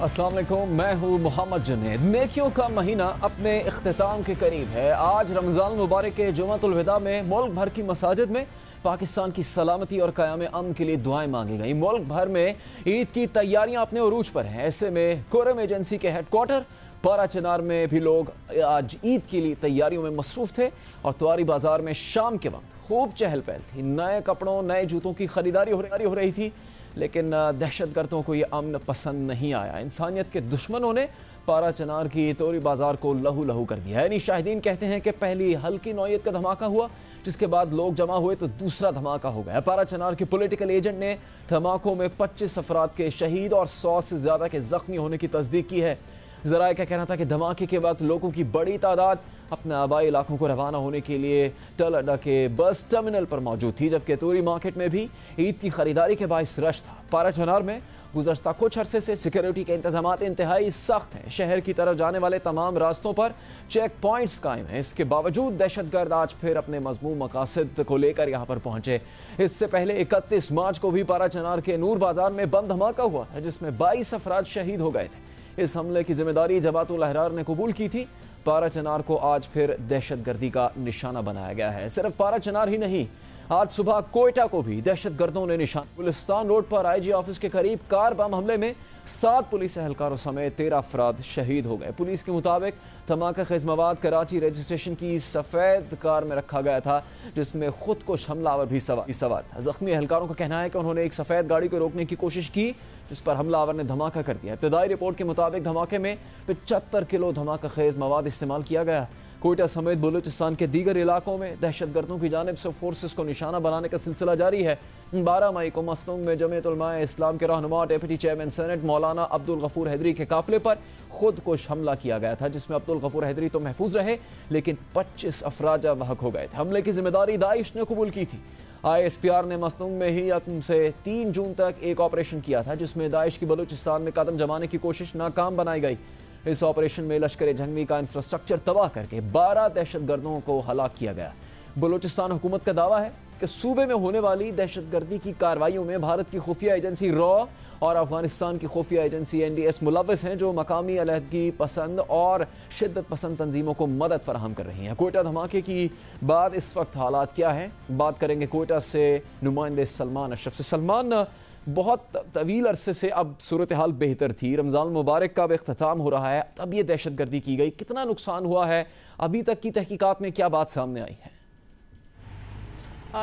अस्सलाम वालेकुम, मैं हूँ मोहम्मद जुनैद। नेकियों का महीना अपने इख्तिताम के करीब है। आज रमज़ान मुबारक के जुमातुल विदा में मुल्क भर की मसाजिद में पाकिस्तान की सलामती और क़याम अमन के लिए दुआएं मांगी गई। मुल्क भर में ईद की तैयारियां अपने उरूज पर हैं। ऐसे में कुरम एजेंसी के हेडक्वार्टर पारा चिनार में भी लोग आज ईद के लिए तैयारियों में मसरूफ थे और तवारी बाजार में शाम के वक्त खूब चहल पहल थी। नए कपड़ों, नए जूतों की खरीदारी हो रही थी, लेकिन दहशतगर्दों को यह अमन पसंद नहीं आया। इंसानियत के दुश्मनों ने पारा चिनार की तोरी बाजार को लहू लहू कर दिया। यानी शाहिदीन कहते हैं कि पहली हल्की नौयत का धमाका हुआ, जिसके बाद लोग जमा हुए तो दूसरा धमाका हो गया। पारा चिनार के पॉलिटिकल एजेंट ने धमाकों में 25 अफराद के शहीद और 100 से ज़्यादा के जख्मी होने की तस्दीक की है। ज़राए का कहना था कि धमाके के वक्त लोगों की बड़ी तादाद अपने आबाई इलाकों को रवाना होने के लिए टल अड्डा के बस टर्मिनल पर मौजूद थी, जबकि तोरी मार्केट में भी ईद की खरीदारी के बाइस रश था। पारा चिनार में गुज़श्ता कुछ अरसे से सिक्योरिटी के इंतजाम इंतहाई सख्त हैं। शहर की तरफ जाने वाले तमाम रास्तों पर चेक पॉइंट्स कायम हैं। इसके बावजूद दहशतगर्द आज फिर अपने मज़मूम मकासद को लेकर यहाँ पर पहुंचे। इससे पहले 31 मार्च को भी पारा चिनार के नूर बाजार में बम धमाका हुआ था, जिसमें 22 अफराद शहीद हो गए थे। इस हमले की जिम्मेदारी जमातुल अहरार ने कबूल की थी। पारा चिनार को आज फिर दहशतगर्दी का निशाना बनाया गया है। सिर्फ पारा चिनार ही नहीं, आज सुबह कोयटा को भी दहशतगर्दों ने निशाना। गुलिस्तान रोड पर आईजी ऑफिस के करीब कार बम हमले में 7 पुलिस एहलकारों समेत 13 अफराद शहीद हो गए। पुलिस के मुताबिक धमाका खेज मवाद कराची रजिस्ट्रेशन की सफ़ेद कार में रखा गया था, जिसमें खुदकुश हमलावर भी सवार था। जख्मी एहलकारों का कहना है कि उन्होंने एक सफ़ेद गाड़ी को रोकने की कोशिश की, जिस पर हमलावर ने धमाका कर दिया। इब्तदाई रिपोर्ट के मुताबिक धमाके में 75 किलो धमाका खेज मवाद इस्तेमाल किया गया। कोयटा समेत बलूचिस्तान के दीगर इलाकों में दहशतगर्दों की जानिब से फोर्सेस को निशाना बनाने का सिलसिला जारी है। 12 मई को मस्तूंग में जमीयत उलमाए इस्लाम के रहनुमा डेप्यूटी चेयरमैन सेनेट मौलाना अब्दुल गफूर हैदरी के काफिले पर खुदकुश हमला किया गया था, जिसमें अब्दुल गफूर हैदरी तो महफूज रहे, लेकिन 25 अफराद जवाहक हो गए थे। हमले की जिम्मेदारी दाइश ने कबूल की थी। ISPR ने मस्तूंग में ही 1 से 3 जून तक एक ऑपरेशन किया था, जिसमें दाइश की बलूचिस्तान में कदम जमाने की कोशिश नाकाम बनाई गई। इस ऑपरेशन में लश्कर जंगवी का इंफ्रास्ट्रक्चर तबाह करके 12 दहशतगर्दों को हलाक किया गया। बलूचिस्तान हुकूमत का दावा है कि सूबे में होने वाली दहशतगर्दी की कार्रवाइयों में भारत की खुफिया एजेंसी रॉ और अफगानिस्तान की खुफिया एजेंसी NDS मुलव्वस हैं, जो मकामी अलहदगी पसंद और शिद्दत पसंद तंजीमों को मदद फराहम कर रही हैं। कोयटा धमाके की बाद इस वक्त हालात क्या हैं, बात करेंगे कोयटा से नुमाइंदे सलमान अशरफ से। सलमान, बहुत तवील अरसे से अब सूरत हाल बेहतर थी, रमज़ान मुबारक का अब इख्तिताम हो रहा है, तब ये दहशतगर्दी की गई, कितना नुकसान हुआ है, अभी तक की तहकीकात में क्या बात सामने आई है?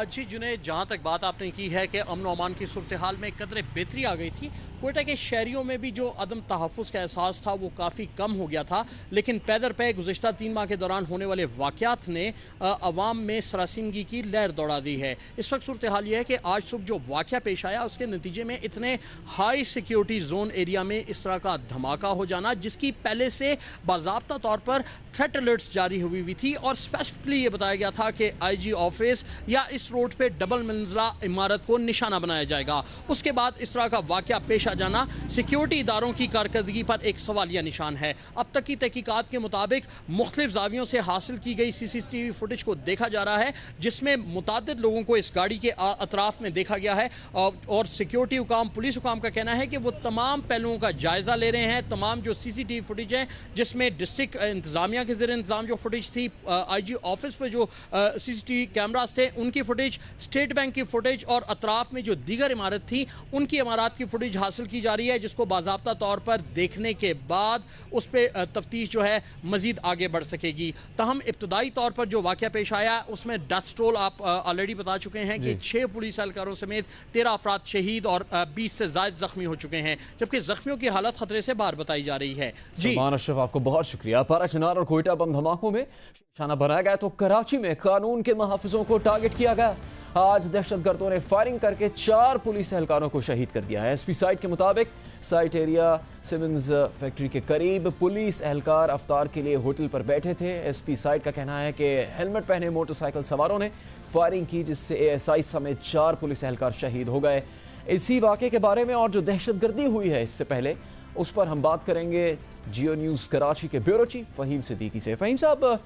जी जुनैद, जहाँ तक बात आपने की है कि अमन अमान की सूरत हाल में कदरे बेहतरी आ गई थी, कोयटा के शहरियों में भी जो अदम तहफ़्फ़ुज़ का एहसास था वो काफ़ी कम हो गया था। लेकिन पैदर पे गुज़श्ता 3 माह के दौरान होने वाले वाक़यात ने अवाम में सरासिनगी की लहर दौड़ा दी है। इस वक्त सूरत हाल ये है कि आज सुबह जो वाक़या पेश आया, उसके नतीजे में इतने हाई सिक्योरिटी जोन एरिया में इस तरह का धमाका हो जाना, जिसकी पहले से बाज़ाब्ता तौर पर थ्रेट अलर्ट्स जारी हुई थी और स्पेसिफिकली ये बताया गया था कि IG ऑफिस या इस रोड पे डबल मंजिला इमारत को निशाना बनाया जाएगा। उसके बाद इस तरह का वाक़या पेश आ जाना सिक्योरिटी इदारों की कारकर्दगी पर एक सवालिया निशान है। अब तक की तहकीकात के मुताबिक मुख्तलिफ जावियों से हासिल की गई CCTV फुटेज को देखा जा रहा है, जिसमें मुतादिद लोगों को इस गाड़ी के अतराफ में देखा गया है और सिक्योरिटी हुकाम, पुलिस हुकाम का कहना है कि वो तमाम पहलुओं का जायजा ले रहे हैं। तमाम जो CCTV फुटेज है, जिसमें डिस्ट्रिक्ट इंतजामिया के ज़रिए इंतजाम जो फुटेज थी, IG ऑफिस पर जो CCTV कैमरास थे उनकी फुटेज, स्टेट बैंक की फुटेज और अतराफ में जो दीगर इमारत थी उनकी इमारत की फुटेज हासिल की जा रही है, जिसको बाज़ाब्ता तौर पर देखने के बाद उस पर तफ्तीश जो है मजीद आगे बढ़ सकेगी। तहम इब्तदाई तौर पर जो वाक़या पेश आया उसमें डेथ टोल आप ऑलरेडी बता चुके हैं कि 6 पुलिस एहलकारों समेत 13 अफराद शहीद और 20 से ज़ायद जख्मी हो चुके हैं, जबकि जख्मियों की हालत खतरे से बाहर बताई जा रही है। जी अशरफ, आपको बहुत शुक्रिया। पारा चिनार और कोयटा बम धमाकों में निशाना बनाया गया तो कराची में कानून के मुहाफिजों को टारगेट किया गया। आज दहशतगर्दों ने फायरिंग करके 4 पुलिस एहलकारों को शहीद कर दिया है। SP साइट के मुताबिक साइट एरिया सिमन्स फैक्ट्री के करीब पुलिस एहलकार अफ्तार के लिए होटल पर बैठे थे। SP साइट का कहना है कि हेलमेट पहने मोटरसाइकिल सवारों ने फायरिंग की, जिससे ASI समेत 4 पुलिस एहलकार शहीद हो गए। इसी वाक़े के बारे में और जो दहशतगर्दी हुई है इससे पहले, उस पर हम बात करेंगे जियो न्यूज़ कराची के ब्यूरो चीफ फ़हीम सिद्दीकी से। फ़हीम साहब,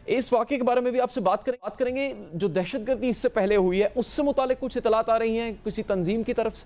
इस वाक़े के बारे में भी आपसे बात करेंगे। जो दहशतगर्दी इससे पहले हुई है, उससे मुतालिक कुछ इतलात आ रही हैं किसी तंजीम की तरफ से?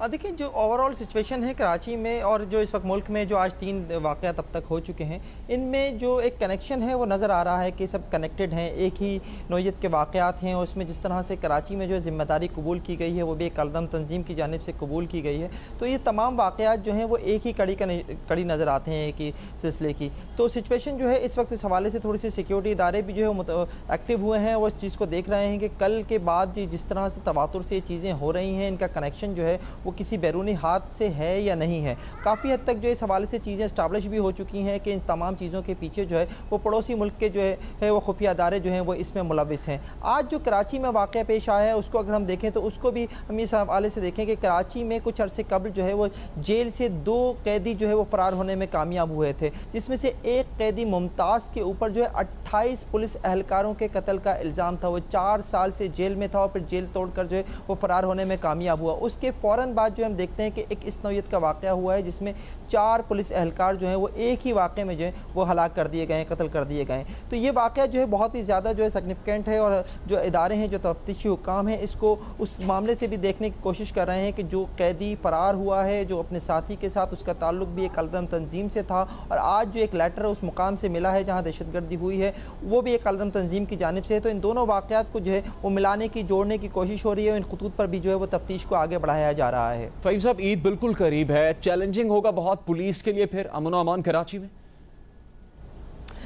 देखिए, जो ओवरऑल सिचुएशन है कराची में और जो इस वक्त मुल्क में जो आज 3 वाक़यात अब तक हो चुके हैं, इनमें जो एक कनेक्शन है वो नज़र आ रहा है कि सब कनेक्टेड हैं, एक ही नौइयत के वाक़यात हैं। और उसमें जिस तरह से कराची में जो ज़िम्मेदारी कबूल की गई है वो भी एक अलदम तंजीम की जानिब से कबूल की गई है। तो ये तमाम वाक़यात जो हैं वो एक ही कड़ी नज़र आते हैं, एक ही सिलसिले की। तो सिचुएशन जो है इस वक्त इस हवाले से थोड़ी सी सिक्योरिटी इदारे भी जो है एक्टिव हुए हैं और इस चीज़ को देख रहे हैं कि कल के बाद जिस तरह से तवातुर से ये चीज़ें हो रही हैं, इनका कनेक्शन जो है वो किसी बैरूनी हाथ से है या नहीं है। काफ़ी हद तक जो इस हवाले से चीज़ें इस्टाब्लिश भी हो चुकी हैं कि इन तमाम चीज़ों के पीछे जो है वो पड़ोसी मुल्क के जो है वो खुफिया अदारे जो हैं वो इसमें मुलविस हैं। आज जो कराची में वाक़या पेश आया है उसको अगर हम देखें तो उसको भी हम इस हवाले से देखें कि कराची में कुछ अरसे कबल जो है वो जेल से 2 कैदी जो है वो फ़रार होने में कामयाब हुए थे, जिसमें से एक कैदी मुमताज़ के ऊपर जो है 28 पुलिस एहलकारों के कत्ल का इल्ज़ाम था। वो 4 साल से जेल में था और फिर जेल तोड़कर जो है वो फ़रार होने में कामयाब हुआ। उसके फ़ौरन बाद जो हम देखते हैं कि एक इस नौइयत का वाक़या हुआ है जिसमें 4 पुलिस एहलकार जो हैं वो एक ही वाक़े में जो है वो हलाक कर दिए गए हैं, कत्ल कर दिए गए हैं। तो ये वाक़या जो है बहुत ही ज़्यादा जो है सिग्निफिकेंट है और जो इदारे हैं, जो तफ्तीशी हुकाम हैं, इसको उस मामले से भी देखने की कोशिश कर रहे हैं कि जो कैदी फ़रार हुआ है जो अपने साथी के साथ, उसका ताल्लुक भी एक अलदम तंजीम से था और आज जो एक लेटर उस मुकाम से मिला है जहाँ दहशतगर्दी हुई है वो भी एक अलदम तंजीम की जानिब से है। तो इन दोनों वाक़यात को जो है वो मिलाने की, जोड़ने की कोशिश हो रही है और इन खतूत पर भी जो है वो तफ्तीश को आगे बढ़ाया जा रहा है। फ़हीम साहब, ईद बिल्कुल करीब है, चैलेंजिंग होगा बहुत पुलिस के लिए फिर अमन और अमान कराची में?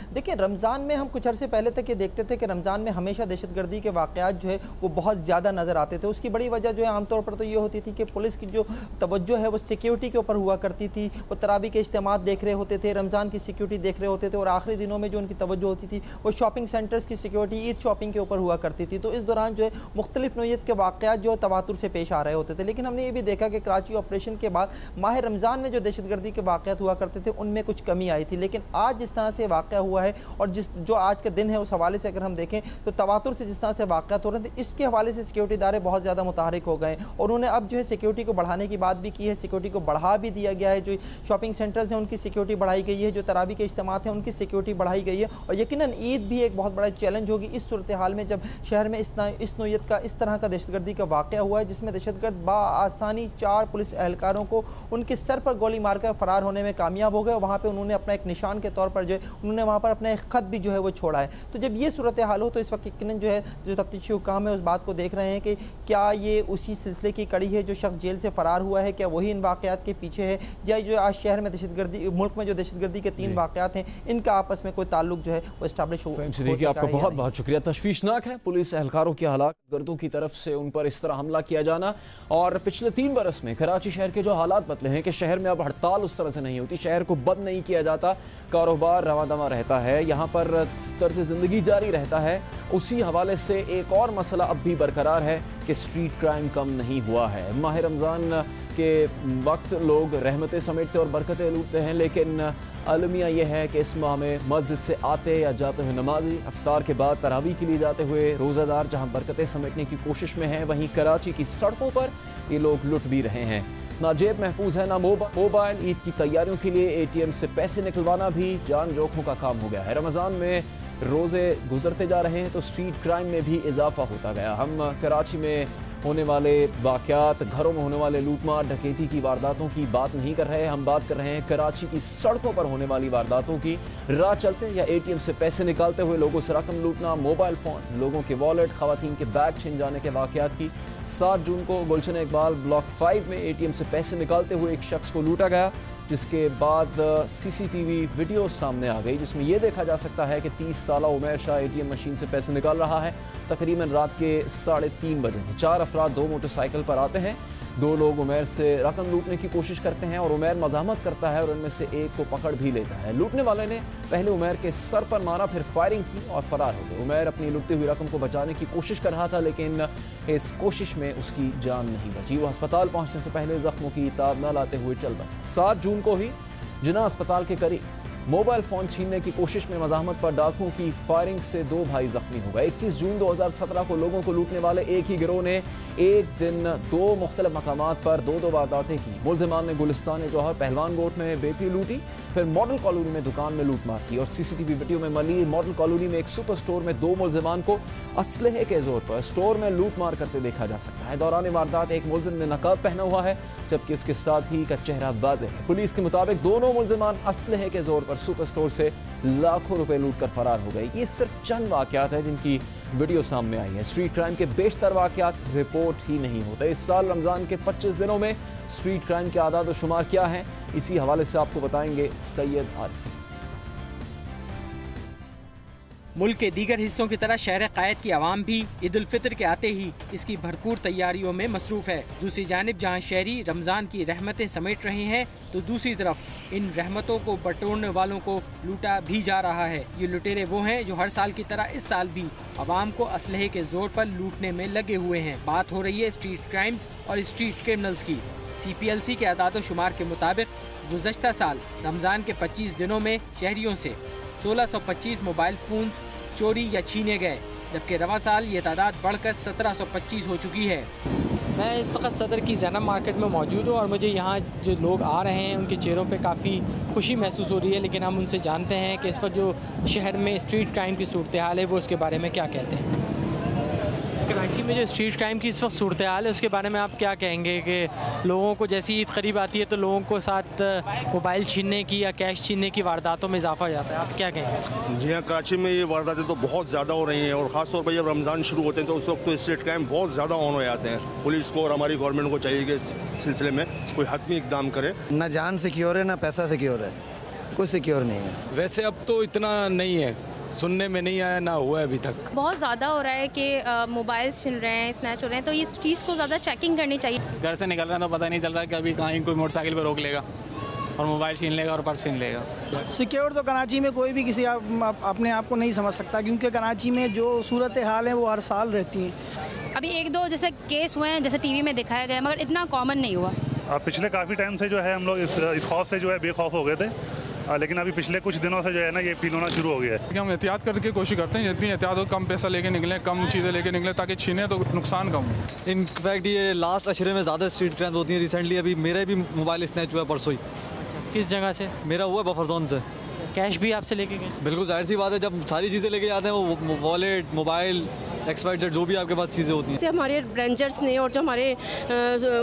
देखिए, रमज़ान में हम कुछ अर्से पहले तक ये देखते थे कि रमज़ान में हमेशा दहशतगर्दी के वाक़यात जो है वो बहुत ज़्यादा नज़र आते थे। उसकी बड़ी वजह जो है आमतौर पर तो ये होती थी कि पुलिस की जो तवज्जो है वो सिक्योरिटी के ऊपर हुआ करती थी। वो तरावी के इज्तिमात देख रहे होते थे, रमज़ान की सिक्योरिटी देख रहे होते थे और आखिरी दिनों में जो उनकी तवज्जो होती थी वो शॉपिंग सेंटर्स की सिक्योरिटी, ईद शॉपिंग के ऊपर हुआ करती थी। तो इस दौरान जो है मुख्तलिफ नौइयत के वाक़यात जो तवातुर से पेश आ रहे होते थे। लेकिन हमने ये भी देखा कि कराची ऑपरेशन के बाद माह रमज़ान में जो दहशतगर्दी के वाक़यात हुआ करते थे उनमें कुछ कमी आई थी। लेकिन आज जिस तरह से वाक़या हुआ है और जो आज का दिन है उस हवाले से अगर हम देखें तो तवातुर से जिस तरह से वाक़यात हो रहे थे, इसके हवाले से सिक्योरिटी इदारे बहुत ज़्यादा मुतहरिक हो गए और उन्होंने अब जो है सिक्योरिटी को बढ़ाने की बात भी की है। सिक्योरिटी को बढ़ा भी दिया गया है। जो शॉपिंग सेंटर्स हैं उनकी सिक्योरिटी बढ़ाई गई है, जो तरावी के इज्तिमात हैं उनकी सिक्योरिटी बढ़ाई गई है। और यकीनन ईद भी एक बहुत बड़ा चैलेंज होगी इस सूरत हाल में जब शहर में इस नौइयत का, इस तरह का दहशतगर्दी का वाक़या हुआ है जिसमें दहशतगर्द बाआसानी 4 पुलिस एहलकारों को उनके सर पर गोली मारकर फ़रार होने में कामयाब हो गए। वहाँ पर उन्होंने अपना एक निशान के तौर पर जो है उन्होंने वहाँ पर अपना एक ख़त भी जो है वो छोड़ा है। तो जब ये सूरत हाल हो तो इस वक्त यकीनन जो है जो तफ्तीशी हुकाम है उस बात को देख रहे हैं कि क्या ये उसी सिलसिले की कड़ी है, जो शख्स जेल से फ़रार हुआ है क्या वही इन वाक़यात के पीछे है, या जो आज शहर में दहशतगर्दी, मुल्क में जो दहशतगर्दी के 3 वाक़यात हैं इनका आपस में कोई ताल्लुक जो है वो इस्टाब्लिश हो। आपका बहुत बहुत शुक्रिया। तशवीशनाक है पुलिस एहलकारों के हालात, गर्दों की तरफ से उन पर इस तरह हमला किया जाना। और पिछले 3 बरस में कराची शहर के जो हालात बदले हैं कि शहर में अब हड़ताल उस तरह से नहीं होती, शहर को बंद नहीं किया जाता, कारोबार रवा दवा रहता है, यहाँ पर तर्ज ज़िंदगी जारी रहता है। उसी हवाले से एक और मसला अब भी बरकरार है कि स्ट्रीट क्राइम कम नहीं हुआ है। माह रमज़ान के वक्त लोग रहमतें समेटते और बरकतें लूटते हैं, लेकिन अलमिया यह है कि इस माह में मस्जिद से आते या जाते हुए नमाजी अफ्तार के बाद तरावी के लिए जाते हुए रोज़ादार जहां बरकतें समेटने की कोशिश में हैं, वहीं कराची की सड़कों पर ये लोग लुट भी रहे हैं। ना जेब महफूज है ना मोबाइल। ईद की तैयारियों के लिए ATM से पैसे निकलवाना भी जान जोखों का काम हो गया है। रमज़ान में रोज़े गुजरते जा रहे हैं तो स्ट्रीट क्राइम में भी इजाफा होता गया। हम कराची में होने वाले वाक़यात, घरों में होने वाले लूटमार डकैती की वारदातों की बात नहीं कर रहे, हम बात कर रहे हैं कराची की सड़कों पर होने वाली वारदातों की। राह चलते या ATM से पैसे निकालते हुए लोगों से रकम लूटना, मोबाइल फ़ोन, लोगों के वॉलेट, ख़वातीन के बैग छिन जाने के वाक़यात की। 7 जून को गुलशन इकबाल ब्लॉक 5 में ATM से पैसे निकालते हुए एक शख्स को लूटा गया, जिसके बाद CCTV वीडियो सामने आ गई जिसमें यह देखा जा सकता है कि 30 साला उमैर शाह ATM मशीन से पैसे निकाल रहा है। तकरीबन रात के 3:30 बजे थे। 4 अफराद 2 मोटरसाइकिल पर आते हैं। 2 लोग उमैर से रकम लूटने की कोशिश करते हैं और उमैर मज़ाहमत करता है और उनमें से एक को पकड़ भी लेता है। लूटने वाले ने पहले उमैर के सर पर मारा, फिर फायरिंग की और फरार हो गए। उमैर अपनी लुटती हुई रकम को बचाने की कोशिश कर रहा था, लेकिन इस कोशिश में उसकी जान नहीं बची। वो अस्पताल पहुंचने से पहले जख्मों की ताब न लाते हुए चल बसा। 7 जून को ही जिना अस्पताल के करीब मोबाइल फ़ोन छीनने की कोशिश में मज़ाहमत पर डाकुओं की फायरिंग से 2 भाई जख्मी हो गए। 21 जून 2017 को लोगों को लूटने वाले एक ही गिरोह ने एक दिन 2 मुख्तलिफ मकामात पर 2 वारदातें की। मुलजिमान ने गुलिस्तान जौहर पहलवान गोट में बेकरी लूटी, फिर मॉडल कॉलोनी में दुकान में लूट मार की और CCTV वीडियो में मली मॉडल कॉलोनी में एक सुपर स्टोर में 2 मुलजिमान को असलहे के जोर पर स्टोर में लूट मार करते देखा जा सकता है। दौरान वारदात एक मुलजिम ने नकाब पहना हुआ है, जबकि उसके साथ ही का चेहरा वाज़ेह है। पुलिस के मुताबिक दोनों मुलजिमान असलहे के जोर पर सुपर स्टोर से लाखों रुपए लूट कर फरार हो गए। ये सिर्फ चंद वाकयात हैं जिनकी वीडियो सामने आई है। स्ट्रीट क्राइम के बेशतर वाकयात रिपोर्ट ही नहीं होते। इस साल रमज़ान के 25 दिनों में स्ट्रीट क्राइम के आदाद व शुमार क्या हैं, इसी हवाले से आपको बताएंगे सैयद आरिफ। मुल्क के दीगर हिस्सों की तरह शहर कायद की आवाम भी ईद उल फितर के आते ही इसकी भरपूर तैयारियों में मसरूफ है। दूसरी जानिब जहां शहरी रमज़ान की रहमतें समेट रहे हैं, तो दूसरी तरफ इन रहमतों को बटोरने वालों को लूटा भी जा रहा है। ये लुटेरे वो हैं जो हर साल की तरह इस साल भी आवाम को असलहे के जोर पर लूटने में लगे हुए हैं। बात हो रही है स्ट्रीट क्राइम्स और स्ट्रीट क्रिमिनल्स की। CPLC के आदाद शुमार के मुताबिक गुज़श्ता साल रमज़ान के 25 दिनों में शहरियों से 1625 मोबाइल फ़ोन्स चोरी या छीने गए, जबकि रवा साल ये तादाद बढ़कर 1725 हो चुकी है। मैं इस वक्त सदर की ज़ैनब मार्केट में मौजूद हूँ और मुझे यहाँ जो लोग आ रहे हैं उनके चेहरों पे काफ़ी खुशी महसूस हो रही है, लेकिन हम उनसे जानते हैं कि इस वक्त जो शहर में स्ट्रीट क्राइम की सूरत हाल है वो उसके बारे में क्या कहते हैं। कराची में जो स्ट्रीट क्राइम की इस वक्त सूरत हाल है उसके बारे में आप क्या कहेंगे कि लोगों को जैसी ईद करीब आती है तो लोगों को साथ मोबाइल छीनने की या कैश छीनने की वारदातों में इजाफा हो जाता है, आप क्या कहेंगे? जी हाँ, कराची में ये वारदातें तो बहुत ज़्यादा हो रही हैं और ख़ास तौर पर जब रमज़ान शुरू होते हैं तो उस वक्त तो स्ट्रीट क्राइम बहुत ज़्यादा ऑन हो जाते हैं। पुलिस को और हमारी गवर्नमेंट को चाहिए कि इस सिलसिले में कोई हतमी इक़दाम करे। ना जान सिक्योर है ना पैसा सिक्योर है, कुछ सिक्योर नहीं है। वैसे अब तो इतना नहीं है, सुनने में नहीं आया, ना हुआ है अभी तक। बहुत ज़्यादा हो रहा है कि मोबाइल छिन रहे हैं, स्नैच हो रहे हैं, तो इस चीज़ को ज़्यादा चेकिंग करनी चाहिए। घर से निकल रहे हैं तो पता नहीं चल रहा है कि अभी कहीं कोई मोटरसाइकिल पर रोक लेगा और मोबाइल छीन लेगा और पर्स छीन लेगा। सिक्योर तो कराची में कोई भी किसी अपने आप को नहीं समझ सकता, क्योंकि कराची में जो सूरत हाल है वो हर साल रहती हैं। अभी 1-2 जैसे केस हुए हैं, जैसे TV में दिखाया गया, मगर इतना कॉमन नहीं हुआ। पिछले काफ़ी टाइम से जो है हम लोग इस खौफ से जो है बेखौफ हो गए थे, लेकिन अभी पिछले कुछ दिनों से जो है ना ये फील होना शुरू हो गया है। हम एहतियात करके कोशिश करते हैं, जितनी एहतियात हो कम पैसा लेके निकलें, कम चीज़ें लेके निकलें ताकि छीने तो नुकसान कम हो। इनफैक्ट ये लास्ट अशरे में ज़्यादा स्ट्रीट क्राइम होती हैं। रिसेंटली अभी मेरा भी मोबाइल स्नैच हुआ परसों ही। किस जगह से? मेरा हुआ बफर जोन से। कैश भी आपसे लेके गए? बिल्कुल, जाहिर सी बात है, जब सारी चीज़ें लेके जाते हैं, वो वॉलेट, मोबाइल, XYZ जो भी आपके पास चीज़ें होती हैं। हमारे रेंजर्स ने और जो हमारे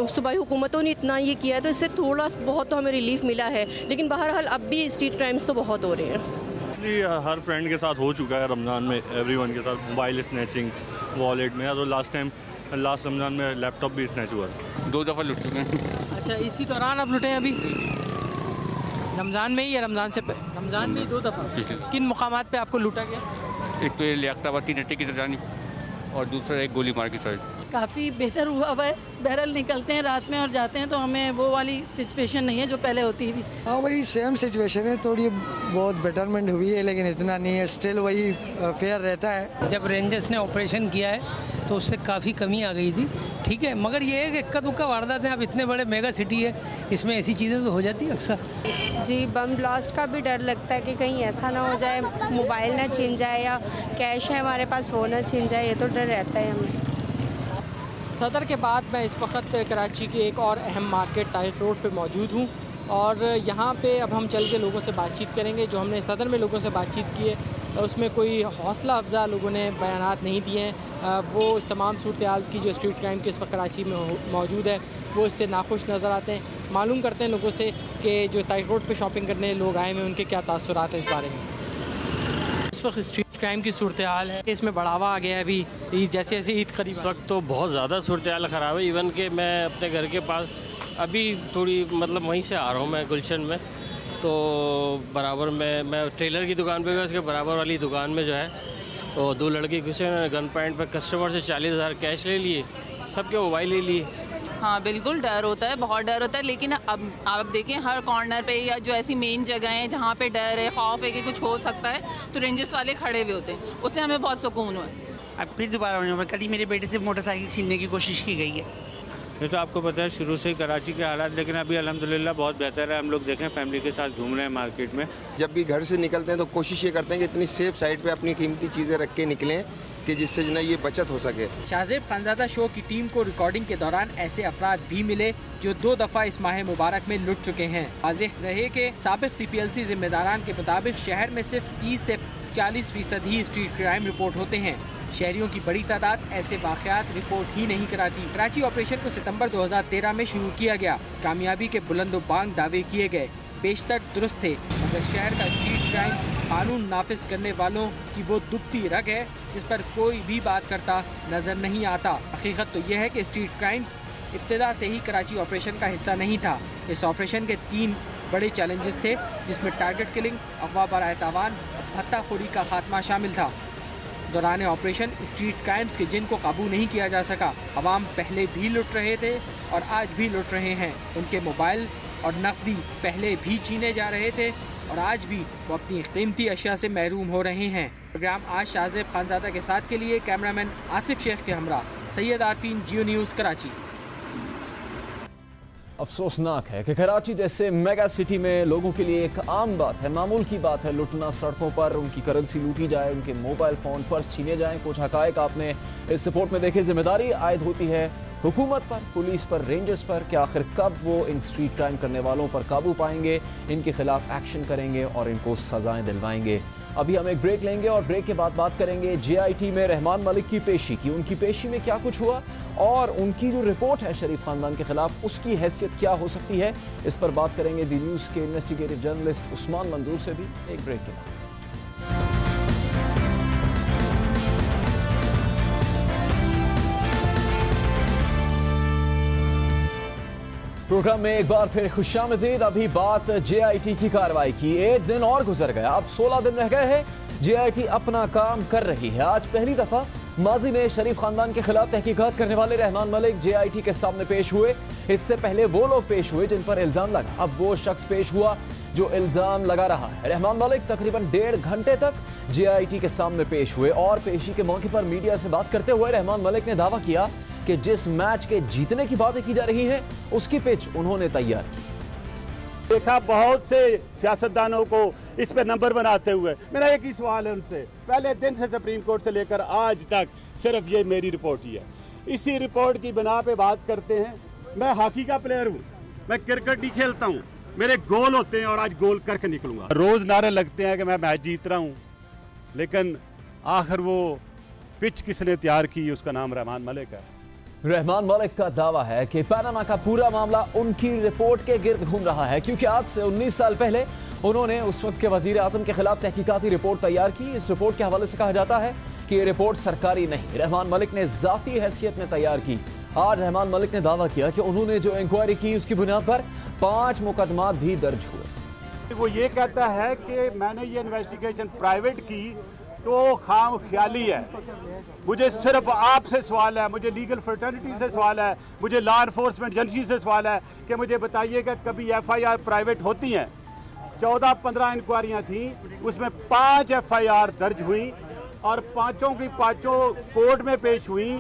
सूबाई हुकूमतों ने इतना ये किया है तो इससे थोड़ा बहुत तो हमें रिलीफ मिला है, लेकिन बहरहाल अब भी स्ट्रीट क्राइम्स तो बहुत हो रहे हैं। जी, हर फ्रेंड के साथ हो चुका है रमज़ान में, एवरीवन के साथ मोबाइल स्नैचिंग, वॉलेट में। तो लास्ट रमज़ान में लैपटॉप भी स्नैच हुआ, 2 दफ़ा लुट चुके हैं। अच्छा, इसी दौरान आप लुटे हैं? अभी रमज़ान में ही या रमज़ान से? रमज़ान में 2 दफ़ा। किन मुकामात पे आपको लूटा गया? एक तो ये लियाकताबाद 3 हट्टी की तरफ और दूसरा एक गोली मार की तरफ। काफ़ी बेहतर हुआ है, बहरहाल निकलते हैं रात में और जाते हैं तो हमें वो वाली सिचुएशन नहीं है जो पहले होती थी। हाँ, वही सेम सिचुएशन है, थोड़ी बहुत बेटरमेंट हुई है लेकिन इतना नहीं है, स्टिल वही फेयर रहता है। जब रेंजर्स ने ऑपरेशन किया है तो उससे काफ़ी कमी आ गई थी, ठीक है, मगर ये है कि इक्का दुक्का वारदात है। अब इतने बड़े मेगा सिटी है, इसमें ऐसी चीज़ें तो हो जाती है अक्सर। जी, बम ब्लास्ट का भी डर लगता है कि कहीं ऐसा ना हो जाए, मोबाइल ना छीन जाए या कैश है हमारे पास फ़ोन ना छीन जाए, ये तो डर रहता है हमें। सदर के बाद मैं इस वक्त कराची की एक और अहम मार्केट ताहिर रोड पे मौजूद हूँ और यहाँ पे अब हम चल के लोगों से बातचीत करेंगे। जो हमने सदर में लोगों से बातचीत की है उसमें कोई हौसला अफजा लोगों ने बयानात नहीं दिए हैं। वो इस तमाम सूरत हाल की जो स्ट्रीट क्राइम की इस वक्त कराची में मौजूद है वो इससे नाखुश नज़र आते हैं। मालूम करते हैं लोगों से कि जो ताहिर रोड पर शॉपिंग करने लोग आए हैं उनके क्या तासुरात हैं इस बारे में। इस वक्त स्ट्रीट क्राइम की सूरत हाल है, इसमें बढ़ावा आ गया है अभी जैसे जैसे ईद करीब। इस वक्त तो बहुत ज़्यादा सूरत हाल ख़राब है। इवन कि मैं अपने घर के पास अभी थोड़ी मतलब वहीं से आ रहा हूँ, मैं गुलशन में, तो बराबर में मैं टेलर की दुकान पे गया, उसके बराबर वाली दुकान में जो है वो 2 लड़के घुसे, गन पॉइंट पर कस्टमर से 40,000 कैश ले लिए, सबके मोबाइल ले लिए। हाँ बिल्कुल डर होता है, बहुत डर होता है, लेकिन अब आप देखें हर कॉर्नर पे या जो ऐसी मेन जगह है जहाँ पे डर है, खौफ है कि कुछ हो सकता है, तो रेंजर्स वाले खड़े हुए होते हैं, उससे हमें बहुत सुकून हुआ। अब फिर दोबारा होने पर कल ही मेरे बेटे से मोटरसाइकिल छीनने की कोशिश की गई है। ये तो आपको पता है शुरू से ही कराची के हालात, लेकिन अभी अल्हम्दुलिल्लाह बहुत बेहतर है। हम लोग देखें फैमिली के साथ घूम रहे हैं मार्केट में। जब भी घर से निकलते हैं तो कोशिश ये करते हैं कि इतनी सेफ साइड पे अपनी कीमती चीज़ें रख के निकलें कि जिससे जो ना ये बचत हो सके। शाहजेब खानजादा शो की टीम को रिकॉर्डिंग के दौरान ऐसे अफराद भी मिले जो 2 दफा इस माह मुबारक में लुट चुके हैं। वाज़ेह रहे कि साबिक CPLC जिम्मेदारान के मुताबिक शहर में सिर्फ 30 से 40% ही स्ट्रीट क्राइम रिपोर्ट होते हैं। शहरियों की बड़ी तादाद ऐसे वाक़यात रिपोर्ट ही नहीं कराती। कराची ऑपरेशन को सितंबर 2013 में शुरू किया गया। कामयाबी के बुलंदोबांग दावे किए गए, बेशतर दुरुस्त थे, मगर शहर का स्ट्रीट क्राइम कानून नाफिज करने वालों की वो दुबती रग है जिस पर कोई भी बात करता नजर नहीं आता। हकीकत तो यह है कि स्ट्रीट क्राइम्स इब्तिदा से ही कराची ऑपरेशन का हिस्सा नहीं था। इस ऑपरेशन के 3 बड़े चैलेंजेस थे, जिसमें टारगेट किलिंग, अगवा बराए तावान और भत्ताखोरी का खात्मा शामिल था। दौरान ऑपरेशन स्ट्रीट क्राइम्स के जिन को काबू नहीं किया जा सका। अवाम पहले भी लुट रहे थे और आज भी लुट रहे हैं। उनके मोबाइल और नकदी पहले भी छीने जा रहे थे और आज भी वो अपनी कीमती अशिया से महरूम हो रहे हैं। प्रोग्राम आज शाहजेब खानजादा के साथ के लिए कैमरामैन आसिफ शेख के हमरा सैयद आरफीन, जियो न्यूज़ कराची। अफसोसनाक है कि कराची जैसे मेगा सिटी में लोगों के लिए एक आम बात है, मामूल की बात है लुटना। सड़कों पर उनकी करेंसी लूटी जाए, उनके मोबाइल फ़ोन, पर्स छीने जाएं। कुछ हकायक आपने इस रिपोर्ट में देखे। जिम्मेदारी आयद होती है हुकूमत पर, पुलिस पर, रेंजर्स पर कि आखिर कब वो इन स्ट्रीट क्राइम करने वालों पर काबू पाएंगे, इनके खिलाफ एक्शन करेंगे और इनको सजाएं दिलवाएंगे। अभी हम एक ब्रेक लेंगे और ब्रेक के बाद बात करेंगे JIT में रहमान मलिक की पेशी की। उनकी पेशी में क्या कुछ हुआ और उनकी जो रिपोर्ट है शरीफ खानदान के खिलाफ, उसकी हैसियत क्या हो सकती है, इस पर बात करेंगे दी न्यूज़ के इन्वेस्टिगेटिव जर्नलिस्ट उस्मान मंजूर से भी एक ब्रेक के बाद। प्रोग्राम में एक बार फिर खुशामदीद। अभी बात JIT की कार्रवाई की। 1 दिन और गुजर गया, अब 16 दिन रह गए हैं। JIT अपना काम कर रही है। आज पहली दफा माजी में शरीफ खानदान के खिलाफ तहकीकात करने वाले रहमान मलिक JIT के सामने पेश हुए। इससे पहले वो लोग पेश हुए जिन पर इल्जाम लगा। अब वो शख्स पेश हुआ जो इल्जाम लगा रहा है। रहमान मलिक तकरीबन 1.5 घंटे तक JIT के सामने पेश हुए और पेशी के मौके पर मीडिया से बात करते हुए रहमान मलिक ने दावा किया कि जिस मैच के जीतने की बातें की जा रही हैं उसकी पिच उन्होंने तैयार की। देखा बहुत से सियासतदानों को इस पे नंबर बनाते हुए। मेरा एक ही सवाल है उनसे, पहले दिन से सुप्रीम कोर्ट से लेकर आज तक सिर्फ ये मेरी रिपोर्ट ही है। इसी रिपोर्ट की बिना पे बात करते हैं। मैं हॉकी का प्लेयर हूँ, मैं क्रिकेट ही खेलता हूँ, मेरे गोल होते हैं और आज गोल करके निकलूंगा। रोज नारे लगते हैं कि मैं मैच जीत रहा हूँ, लेकिन आखिर वो पिच किसने तैयार की, उसका नाम रहमान मलिक है। रहमान मलिक का दावा है कि पनामा का पूरा मामला उनकी रिपोर्ट के गिर्द घूम रहा है, क्योंकि आज से 19 साल पहले उन्होंने उस वक्त के वजीर आजम के खिलाफ तहकीकाती रिपोर्ट तैयार की। इस रिपोर्ट के हवाले से कहा जाता है कि ये रिपोर्ट सरकारी नहीं, रहमान मलिक ने जाती हैसियत में तैयार की। आज रहमान मलिक ने दावा किया कि उन्होंने जो इंक्वायरी की उसकी बुनियाद पर 5 मुकदमात भी दर्ज हुए। वो ये कहता है कि मैंने ये इन्वेस्टिगेशन प्राइवेट की तो खाम ख्याली है। मुझे सिर्फ आपसे सवाल है, मुझे लीगल फ्रेटर्निटी से सवाल है, मुझे लॉ एनफोर्समेंट एजेंसी से सवाल है कि मुझे बताइएगा कभी FIR प्राइवेट होती हैं। 14-15 इंक्वायरियाँ थी, उसमें 5 FIR दर्ज हुई और पाँचों की पाँचों कोर्ट में पेश हुई।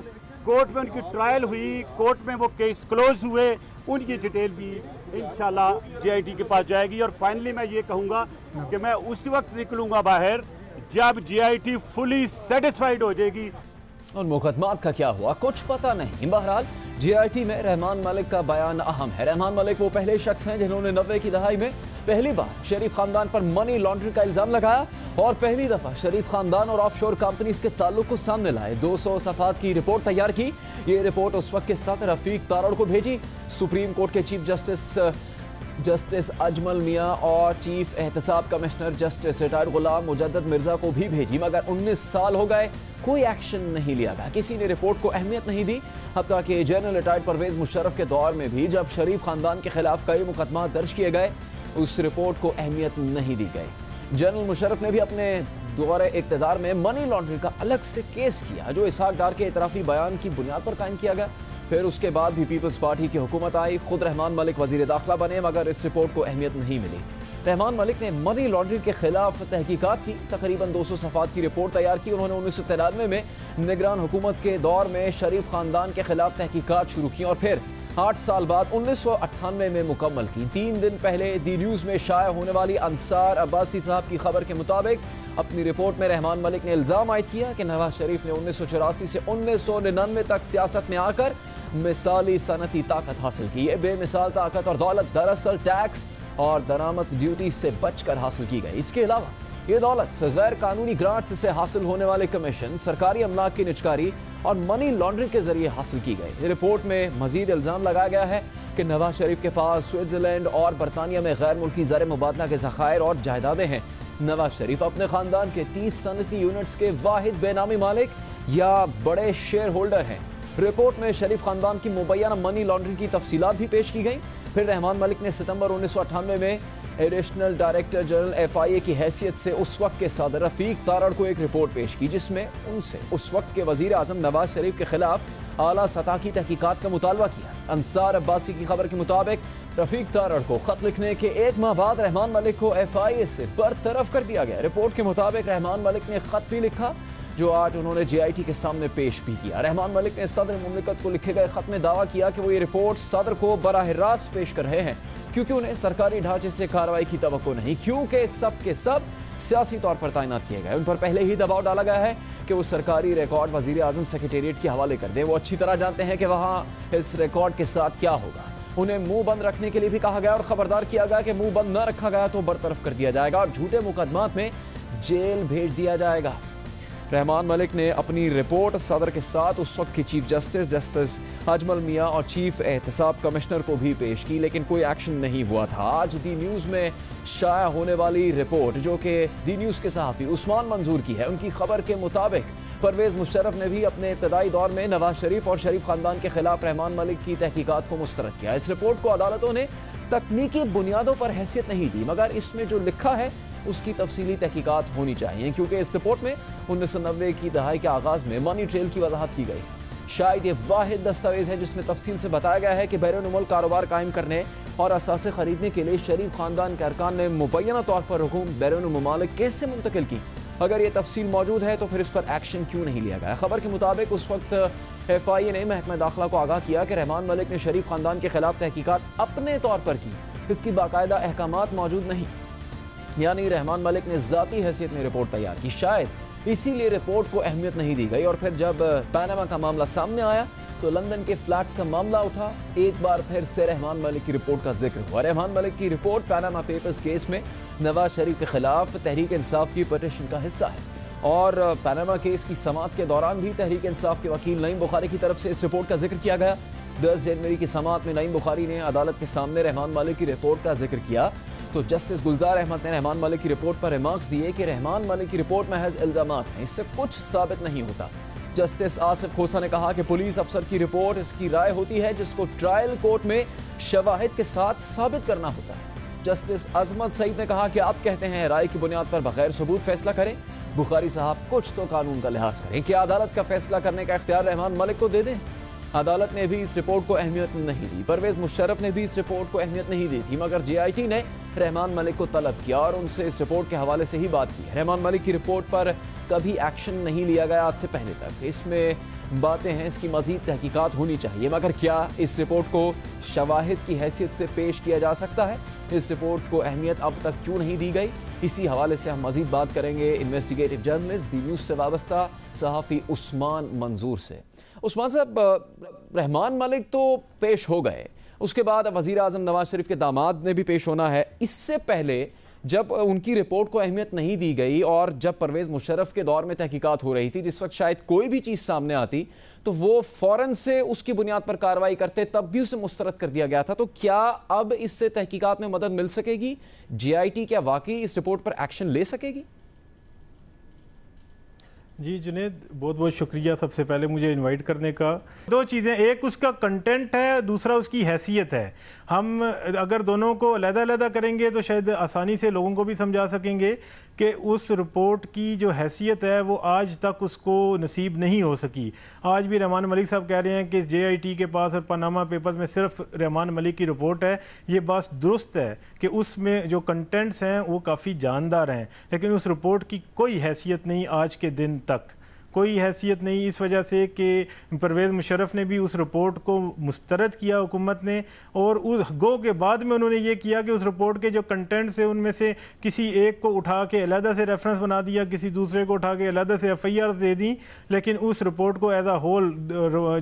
कोर्ट में उनकी ट्रायल हुई, कोर्ट में वो केस क्लोज हुए। उनकी डिटेल भी इंशाल्लाह JIT के पास जाएगी। और फाइनली मैं ये कहूँगा कि मैं उस वक्त निकलूँगा बाहर जब JIT फुली सेटिस्फाइड हो जाएगी। और मुकदमात का क्या हुआ कुछ पता नहीं। बहरहाल JIT में रहमान मलिक का बयान अहम है। रहमान मलिक वो पहले शख्स हैं जिन्होंने 90 की दहाई में पहली बार शरीफ खानदान पर मनी लॉन्ड्रिंग का इल्जाम लगाया और पहली दफा शरीफ खानदान और ऑफशोर कंपनीज के ताल्लुक को सामने लाए। 200 सफ़ात की रिपोर्ट तैयार की। ये रिपोर्ट उस वक्त के साथ रफीक तारड़ को भेजी। सुप्रीम कोर्ट के चीफ जस्टिस अजमल मियां और चीफ एहतसाब कमिश्नर जस्टिस रिटायर्ड गुलाम मुजद्दद मिर्जा को भी भेजी, मगर 19 साल हो गए, कोई एक्शन नहीं लिया गया। किसी ने रिपोर्ट को अहमियत नहीं दी। हत्ता कि जनरल रिटायर्ड परवेज मुशर्रफ के दौर में भी जब शरीफ खानदान के खिलाफ कई मुकदमा दर्ज किए गए, उस रिपोर्ट को अहमियत नहीं दी गई। जनरल मुशर्रफ ने भी अपने दौरे इक़्तिदार में मनी लॉन्ड्रिंग का अलग से केस किया, जो इसहाक डार के इतराफ़ी बयान की बुनियाद पर कायम किया गया। फिर उसके बाद भी पीपल्स पार्टी की हुकूमत आई, खुद रहमान मलिक वजीर दाखिला बने, मगर इस रिपोर्ट को अहमियत नहीं मिली। रहमान मलिक ने मनी लॉन्ड्रिंग के खिलाफ तहकीकात की, तकरीबन 200 सफ़ात की रिपोर्ट तैयार की। उन्होंने 1993 में निगरान हुकूमत के दौर में शरीफ खानदान के खिलाफ तहकीकात शुरू की और फिर 8 साल बाद 1998 में मुकम्मल की। 3 दिन पहले दी न्यूज़ में शाया होने वाली अंसार अब्बासी साहब की खबर के मुताबिक अपनी रिपोर्ट में रहमान मलिक ने इल्ज़ाम आयद किया कि नवाज शरीफ ने 1984 से 1999 तक सियासत में आकर मिसाली सनती ताकत हासिल की। ये बेमिसाल ताकत और दौलत दरअसल टैक्स और दरामद ड्यूटी से बचकर हासिल की गई। इसके अलावा ये दौलत गैर कानूनी ग्रांट्स से हासिल होने वाले कमीशन, सरकारी अमलाक की निजकारी और मनी लॉन्ड्रिंग के जरिए हासिल की गई। रिपोर्ट में मजीद इल्ज़ाम लगाया गया है कि नवाज शरीफ के पास स्विट्जरलैंड और बरतानिया में गैर मुल्की ज़र मुबादला के ज़खायर और जायदादें हैं। नवाज शरीफ अपने खानदान के 30 सनती यूनिट्स के वाहिद बेनामी मालिक या बड़े शेयर होल्डर हैं। रिपोर्ट में शरीफ खानदान की मुबैना मनी लॉन्ड्रिंग की तफसीलात भी पेश की गई। फिर रहमान मलिक ने सितंबर 1998 में एडिशनल डायरेक्टर जनरल FIA की हैसियत से उस वक्त के सदर रफीक तारड़ को एक रिपोर्ट पेश की, जिसमें उनसे उस वक्त के वजीर आजम नवाज शरीफ के खिलाफ आला सतह की तहकीकात का मुतालबा किया। अंसार अब्बासी की खबर के मुताबिक रफीक तारड़ को खत लिखने के 1 माह बाद रहमान मलिक को FIA से बरतरफ कर दिया गया। रिपोर्ट के मुताबिक रहमान मलिक ने खत भी लिखा जो आज उन्होंने JIT के सामने पेश भी किया। रहमान मलिक ने सदर मुमलिकत को लिखे गए खत में दावा किया कि वो ये रिपोर्ट सदर को बराह रास्त पेश कर रहे हैं, क्योंकि उन्हें सरकारी ढांचे से कार्रवाई की तवक्को नहीं, क्योंकि सब के सब सियासी तौर पर तैनात किए गए। उन पर पहले ही दबाव डाला गया है कि वो सरकारी रिकॉर्ड वजीर आजम सेक्रेटेरिएट के हवाले कर दें। वो अच्छी तरह जानते हैं कि वहाँ इस रिकॉर्ड के साथ क्या होगा। उन्हें मुंह बंद रखने के लिए भी कहा गया और खबरदार किया गया कि मुंह बंद न रखा गया तो बरतरफ कर दिया जाएगा और झूठे मुकदमात में जेल भेज दिया जाएगा। रहमान मलिक ने अपनी रिपोर्ट सदर के साथ उस वक्त की चीफ जस्टिस अजमल मियाँ और चीफ एहतसाब कमिश्नर को भी पेश की, लेकिन कोई एक्शन नहीं हुआ था। आज दी न्यूज़ में शाया होने वाली रिपोर्ट, जो कि दी न्यूज़ के सहाफ़ी उस्मान मंजूर की है, उनकी खबर के मुताबिक परवेज़ मुशर्रफ ने भी अपने इब्तदाई दौर में नवाज शरीफ और शरीफ खानदान के खिलाफ रहमान मलिक की तहकीकात को मुस्तरद किया। इस रिपोर्ट को अदालतों ने तकनीकी बुनियादों पर हैसियत नहीं दी, मगर इसमें जो लिखा है उसकी तफसीली तहकीकात होनी चाहिए, क्योंकि इस रिपोर्ट में 1990 की दहाई के आगाज़ में मनी ट्रेल की वजाहत की गई। शायद ये वाहिद दस्तावेज है जिसमें तफसील से बताया गया है कि बैरून मुल्क कारोबार कायम करने और असासे खरीदने के लिए शरीफ खानदान के अरकान ने मुबैना तौर पर रकूम बैरून मुमालिक कैसे मुंतकिल की। अगर ये तफसील मौजूद है तो फिर इस पर एक्शन क्यों नहीं लिया गया। खबर के मुताबिक उस वक्त FIA ने महकमा दाखिला को आगाह किया कि रहमान मलिक ने शरीफ खानदान के खिलाफ तहकीकात अपने तौर पर की, इसकी बाकायदा अहकामात मौजूद नहीं, यानी रहमान मलिक ने ज़ाती हैसियत में रिपोर्ट तैयार की। शायद इसीलिए रिपोर्ट को अहमियत नहीं दी गई और फिर जब पनामा का मामला सामने आया तो लंदन के फ्लैट्स का मामला उठा। एक बार फिर से रहमान मलिक की रिपोर्ट का जिक्र हुआ। रहमान मलिक की रिपोर्ट पनामा पेपर्स केस में नवाज शरीफ के खिलाफ तहरीक इंसाफ की पटिशन का हिस्सा है और पनामा केस की समाअत के दौरान भी तहरीक इंसाफ के वकील नईम बुखारी की तरफ से इस रिपोर्ट का जिक्र किया गया। 10 जनवरी की समाअत में नईम बुखारी ने अदालत के सामने रहमान मलिक की रिपोर्ट का जिक्र किया तो जस्टिस गुलजार अहमद ने रहमान मलिक की रिपोर्ट पर रिमार्क्स दिए कि रहमान मलिक की रिपोर्ट महज इल्जामात हैं, इससे कुछ साबित नहीं होता। जस्टिस आसिफ खोसा ने कहा कि पुलिस अफसर की रिपोर्ट इसकी राय होती है जिसको ट्रायल कोर्ट में शवाहिद के साथ साबित करना होता है। जस्टिस अजमत सईद ने कहा कि आप कहते हैं राय की बुनियाद पर बगैर सबूत फैसला करें। बुखारी साहब कुछ तो कानून का लिहाज करें कि अदालत का फैसला करने का इख्तियार रहमान मलिक को दे दें। अदालत ने भी इस रिपोर्ट को अहमियत नहीं दी। परवेज़ मुशर्रफ ने भी इस रिपोर्ट को अहमियत नहीं दी थी, मगर JIT ने रहमान मलिक को तलब किया और उनसे इस रिपोर्ट के हवाले से ही बात की। रहमान मलिक की रिपोर्ट पर कभी एक्शन नहीं लिया गया आज से पहले तक। इसमें बातें हैं, इसकी मजीद तहकीकात होनी चाहिए, मगर क्या इस रिपोर्ट को शवाहिद की हैसियत से पेश किया जा सकता है? इस रिपोर्ट को अहमियत अब तक क्यों नहीं दी गई? इसी हवाले से हम मजीद बात करेंगे इन्वेस्टिगेटिव जर्नलिस्ट दी न्यूज़ से वाबस्ता सहाफ़ी उस्मान मंजूर से। उस्मान साहब, रहमान मलिक तो पेश हो गए, उसके बाद वज़ीर आज़म नवाज शरीफ के दामाद ने भी पेश होना है। इससे पहले जब उनकी रिपोर्ट को अहमियत नहीं दी गई और जब परवेज़ मुशर्रफ के दौर में तहकीकात हो रही थी, जिस वक्त शायद कोई भी चीज़ सामने आती तो वो फ़ौरन से उसकी बुनियाद पर कार्रवाई करते, तब भी उसे मुस्तरद कर दिया गया था। तो क्या अब इससे तहकीकात में मदद मिल सकेगी? JIT क्या वाकई इस रिपोर्ट पर एक्शन ले सकेगी? जी जुनेद, बहुत बहुत शुक्रिया सबसे पहले मुझे इनवाइट करने का। दो चीज़ें, एक उसका कंटेंट है, दूसरा उसकी हैसियत है। हम अगर दोनों को अलग-अलग करेंगे तो शायद आसानी से लोगों को भी समझा सकेंगे कि उस रिपोर्ट की जो हैसियत है वो आज तक उसको नसीब नहीं हो सकी। आज भी रहमान मलिक साहब कह रहे हैं कि JIT के पास और पनामा पेपर्स में सिर्फ रहमान मलिक की रिपोर्ट है। ये बात दुरुस्त है कि उसमें जो कंटेंट्स हैं वो काफ़ी जानदार हैं, लेकिन उस रिपोर्ट की कोई हैसियत नहीं आज के दिन तक। कोई हैसियत नहीं, इस वजह से कि परवेज़ मुशर्रफ ने भी उस रिपोर्ट को मुस्तरद किया हुकूमत ने, और उस गो के बाद में उन्होंने ये किया कि उस रिपोर्ट के जो कंटेंट्स है उनमें से किसी एक को उठा के अलहदा से रेफरेंस बना दिया, किसी दूसरे को उठा के अलहदा से FIR दे दी, लेकिन उस रिपोर्ट को एज अ होल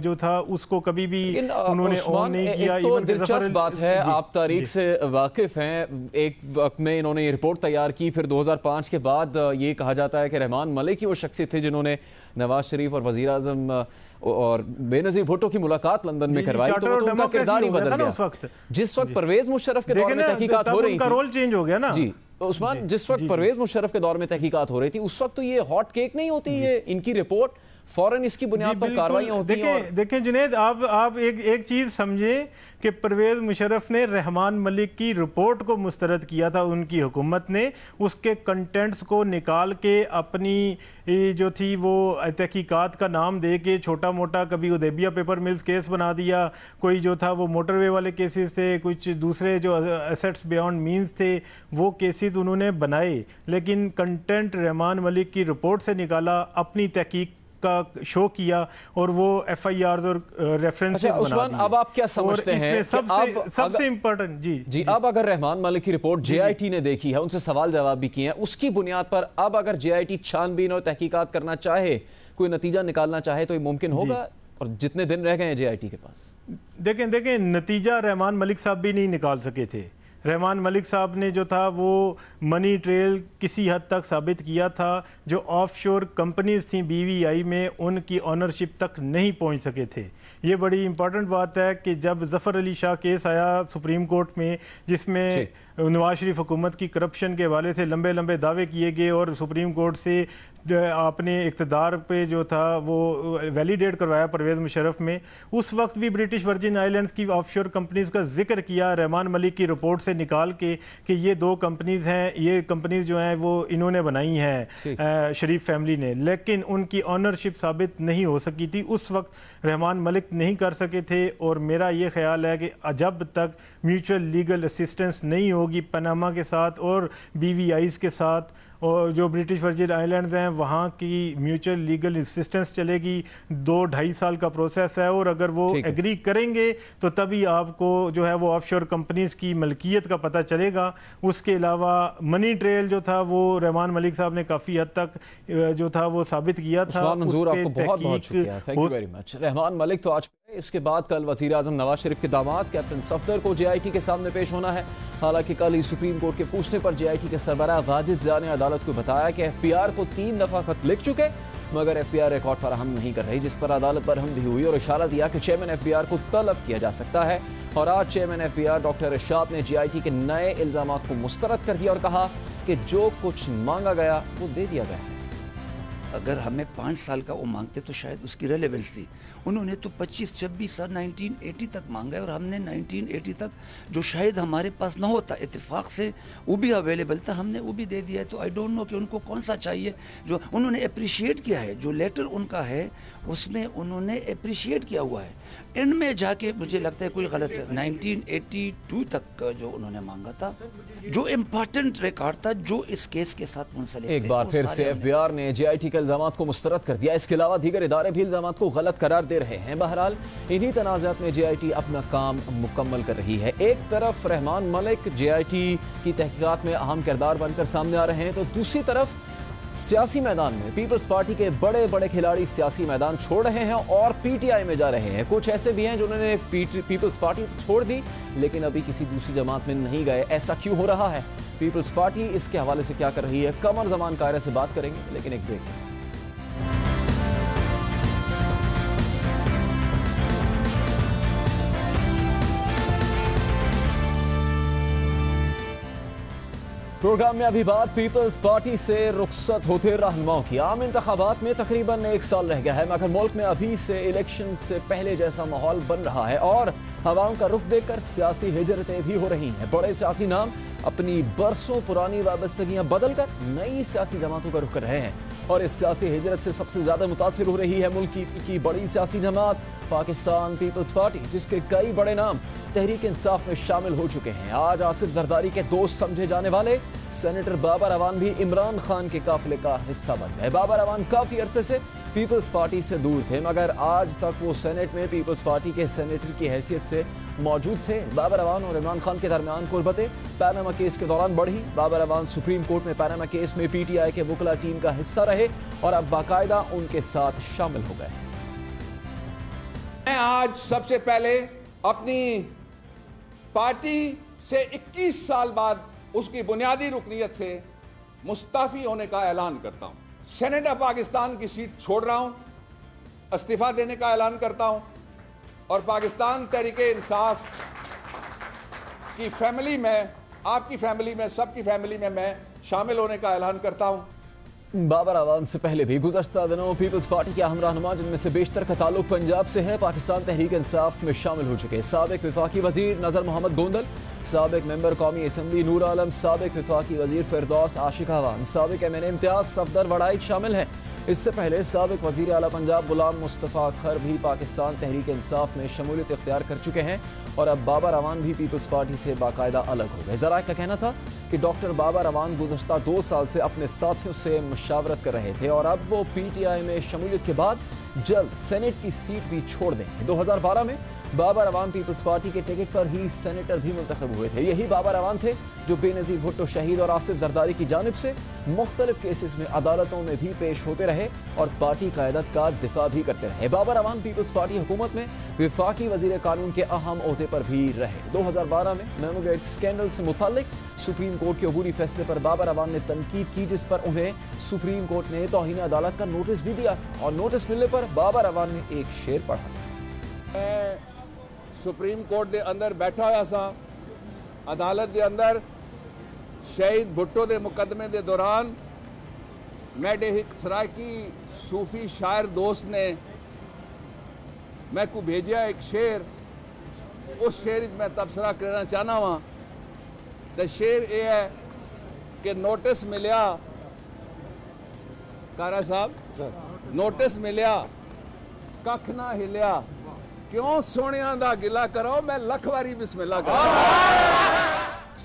जो था उसको कभी भी उन्होंने ऑन नहीं किया। तो दिलचस्प बात है, आप तारीख से वाकिफ हैं, एक वक्त में इन्होंने ये रिपोर्ट तैयार की, फिर 2005 के बाद ये कहा जाता है कि रहमान मलिक ही वो शख्सियत थे जिन्होंने नवाज शरीफ और वजीर आजम और बेनजीर भुट्टो की मुलाकात लंदन में करवाई, तो उनका किरदार ही बदल गया। जिस वक्त परवेज मुशर्रफ के दौर में तहकीकात हो रही थी, रोल चेंज हो गया ना जी उस्मान, जिस वक्त परवेज मुशर्रफ के दौर में तहकीकात हो रही थी उस वक्त तो ये हॉट केक नहीं होती है, इनकी रिपोर्ट फौरन इसकी बुनियाद पर कार्रवाइयां होती हैं। देखें जुनेद, आप एक चीज समझे कि परवेज मुशर्रफ ने रहमान मलिक की रिपोर्ट को मुस्तरद किया था, उनकी हुकूमत ने उसके कंटेंट्स को निकाल के अपनी जो थी वो तहकीकात का नाम दे के छोटा मोटा, कभी उदैबिया पेपर मिल्स केस बना दिया, कोई जो था वो मोटरवे वाले केसेस थे, कुछ दूसरे जो एसेट्स बियॉन्ड मींस थे वो केसेस उन्होंने बनाए, लेकिन कंटेंट रहमान मलिक की रिपोर्ट से निकाला, अपनी तहकीक का शो किया और वो FIRs और रेफरेंसेस बना दिए। अब आप क्या समझते हैं सबसे इम्पोर्टेंट जी अब अगर रहमान मलिक की रिपोर्ट JIT ने देखी है, उनसे सवाल जवाब भी किए हैं, उसकी बुनियाद पर अब अगर JIT छानबीन और तहकीकात करना चाहे, कोई नतीजा निकालना चाहे तो ये मुमकिन होगा? और जितने दिन रह गए हैं JIT के पास, देखें नतीजा रहमान मलिक साहब भी नहीं निकाल सके थे। रहमान मलिक साहब ने जो था वो मनी ट्रेल किसी हद तक साबित किया था, जो ऑफशोर कंपनीज थी BVI में उनकी ऑनरशिप तक नहीं पहुंच सके थे। ये बड़ी इंपॉर्टेंट बात है कि जब जफ़र अली शाह केस आया सुप्रीम कोर्ट में, जिसमें नवाज शरीफ हुकूमत की करप्शन के हवाले से लंबे लंबे दावे किए गए और सुप्रीम कोर्ट से अपने इक़्तिदार पे जो था वो वैलिडेट करवाया परवेज़ मुशर्रफ में, उस वक्त भी ब्रिटिश वर्जिन आइलैंड्स की ऑफशोर कंपनीज का जिक्र किया रहमान मलिक की रिपोर्ट से निकाल के कि ये 2 कंपनीज हैं, ये कंपनीज जो हैं वो इन्होंने बनाई हैं शरीफ फैमिली ने, लेकिन उनकी ऑनरशिप साबित नहीं हो सकी थी। उस वक्त रहमान मलिक नहीं कर सके थे, और मेरा ये ख्याल है कि जब तक म्यूचुअल लीगल असिस्टेंस नहीं होगी पनामा के साथ और BVIs के साथ, और जो ब्रिटिश वर्जिन आइलैंड्स हैं वहाँ की म्यूचुअल लीगल असिस्टेंस चलेगी, 2-2.5 साल का प्रोसेस है, और अगर वो एग्री करेंगे तो तभी आपको जो है वो ऑफशोर कंपनीज की मलकियत का पता चलेगा। उसके अलावा मनी ट्रेल जो था वो रहमान मलिक साहब ने काफ़ी हद तक जो था वो साबित किया था। आपको बहुत बहुत शुक्रिया, thank you very much. Rahman Malik तो आज, इसके बाद कल वज़ीर आज़म नवाज शरीफ के दामाद कैप्टन सफदर को JIT के सामने पेश होना है। हालांकि कल ही सुप्रीम कोर्ट के पूछने पर JIT के सरबराह वाजिद ज़ा ने अदालत को बताया कि FPR को 3 दफ़ा खत लिख चुके, मगर FPR रिकॉर्ड फराहम नहीं कर रही, जिस पर अदालत पर हम भी हुई और इशारा दिया कि चेयरमैन FPR को तलब किया जा सकता है। और आज चेयरमैन FPR डॉक्टर इरशाद ने JIT के नए इल्ज़ामात को मुस्तरद कर दिया और कहा कि जो कुछ मांगा गया वो दे दिया गया। अगर हमें 5 साल का वो मांगते तो शायद उसकी रेलेवेंस थी। उन्होंने तो 25-26 साल 1980 तक मांगा है, और हमने 1980 तक जो शायद हमारे पास ना होता, इत्तेफाक से वो भी अवेलेबल था, हमने वो भी दे दिया है। तो आई डोंट नो कि उनको कौन सा चाहिए। जो उन्होंने अप्रिशिएट किया है, जो लेटर उनका है उसमें उन्होंने अप्रिशिएट किया हुआ है। इनमें जाके मुझे लगता है कोई गलत है। 1982 तक जो उन्होंने मांगा था, जो इम्पोर्टेंट रिकॉर्ड था, जो इस केस के साथ मुंसलिक थे, एक बार फिर से FPR ने JIT के इल्जामात को मुस्तरद कर दिया। इसके अलावा दीगर इदारे भी इल्जामात को गलत करार दे रहे हैं। बहरहाल इन्हीं तनाज़ात में JIT अपना काम मुकम्मल कर रही है। एक तरफ रहमान मलिक JIT की तहकीकात में अहम किरदार बनकर सामने आ रहे हैं, तो दूसरी तरफ सियासी मैदान में पीपल्स पार्टी के बड़े बड़े खिलाड़ी सियासी मैदान छोड़ रहे हैं और PTI में जा रहे हैं। कुछ ऐसे भी हैं जिन्होंने पीपल्स पार्टी तो छोड़ दी, लेकिन अभी किसी दूसरी जमात में नहीं गए। ऐसा क्यों हो रहा है? पीपल्स पार्टी इसके हवाले से क्या कर रही है? कमर जमान कायरा से बात करेंगे, लेकिन एक ब्रेक। प्रोग्राम में अभी बात पीपल्स पार्टी से रुखसत होते रहनुमाओं की। आम इंतखाबात में तकरीबन 1 साल रह गया है, मगर मुल्क में अभी से इलेक्शन से पहले जैसा माहौल बन रहा है और हवाओं का रुख देखकर सियासी हिजरतें भी हो रही हैं। बड़े सियासी नाम अपनी बरसों पुरानी वाबस्तगियां बदलकर नई सियासी जमातों का रुख कर रहे हैं, और इस सियासी हिजरत से सबसे ज्यादा मुतासिर हो रही है मुल्क की बड़ी सियासी जमात पाकिस्तान पीपल्स पार्टी, जिसके कई बड़े नाम तहरीक इंसाफ में शामिल हो चुके हैं। आज आसिफ जरदारी के दोस्त समझे जाने वाले सेनेटर बाबर अवान भी इमरान खान के काफिले का हिस्सा बन गए। बाबर अवान काफी अरसे से पीपल्स पार्टी से दूर थे, मगर आज तक वो सेनेट में पीपल्स पार्टी के सेनेटर की हैसियत से मौजूद थे। बाबर अवान और इमरान खान के दरमियान कुर्बतें पैनामा केस के दौरान बढ़ी। बाबर अवान सुप्रीम कोर्ट में पैनामा केस में PTI के वकला टीम का हिस्सा रहे और अब बाकायदा उनके साथ शामिल हो गए। मैं आज सबसे पहले अपनी पार्टी से 21 साल बाद उसकी बुनियादी रुकनीत से मुस्तफ़ी होने का ऐलान करता हूं। सेनेट ऑफ पाकिस्तान की सीट छोड़ रहा हूं, इस्तीफा देने का ऐलान करता हूं और पाकिस्तान तहरीके इंसाफ की फैमिली में, आपकी फैमिली में, सबकी फैमिली में मैं शामिल होने का ऐलान करता हूं। बाबर अवान से पहले भी गुज़श्ता दिनों पीपल्स पार्टी के अहम रहनुमा, जिनमें से बेशतर का ताल्लुक पंजाब से है, पाकिस्तान तहरीक इंसाफ में शामिल हो चुके। साबिक वफाकी वजीर नज़र मोहम्मद गोंदल, साबिक मेंबर कौमी असम्बली नूर आलम, साबिक वफाकी वजीर फिरदौस आशिक अवान, साबिक MNA इम्तियाज सफदर वड़ाई शामिल हैं। इससे पहले साबिक वजीर आला पंजाब गुलाम मुस्तफ़ा खर भी पाकिस्तान तहरीक इंसाफ में शमूलियत इख्तियार कर चुके हैं और अब बाबर अवान भी पीपल्स पार्टी से बाकायदा अलग हो गए। ज़राए का कहना था कि डॉक्टर बाबर अवान गुज़श्ता 2 साल से अपने साथियों से मुशावरत कर रहे थे और अब वो PTI में शमूलियत के बाद जल्द सेनेट की सीट भी छोड़ देंगे। 2012 में बाबर अवान पीपल्स पार्टी के टिकट पर ही सेनेटर भी मुंतखब हुए थे। यही बाबर अवान थे जो बेनज़ीर भुट्टो शहीद और आसिफ जरदारी की जानिब से मुख्तलिफ केसेस में अदालतों में भी पेश होते रहे और पार्टी क़यादत का दिफा भी करते रहे। बाबर अवान पीपल्स पार्टी हुकूमत में वफाकी वज़ीर कानून के अहम ओहदे पर भी रहे। 2012 में मेमोगेट स्कैंडल से मुताल्लिक सुप्रीम कोर्ट के अबूरी फैसले पर बाबर अवान ने तनकीद की, जिस पर उन्हें सुप्रीम कोर्ट ने तौहीन अदालत का नोटिस भी दिया और नोटिस मिलने पर बाबर अवान ने एक शेर पढ़ा। सुप्रीम कोर्ट के अंदर बैठा हुआ सा, अदालत के अंदर शहीद भुट्टो के मुकदमे के दौरान मेरे एक सराकी सूफी शायर दोस्त ने मैं को भेजा एक शेर, उस शेर मैं तबसरा करना चाहना वा। तो शेर ये है कि नोटिस मिलिया कारा साहब, नोटिस मिलिया कख ना हिलिया, क्यों सोनिया दा गिला करो, मैं लख वारी बिस्मिल्लाह करो।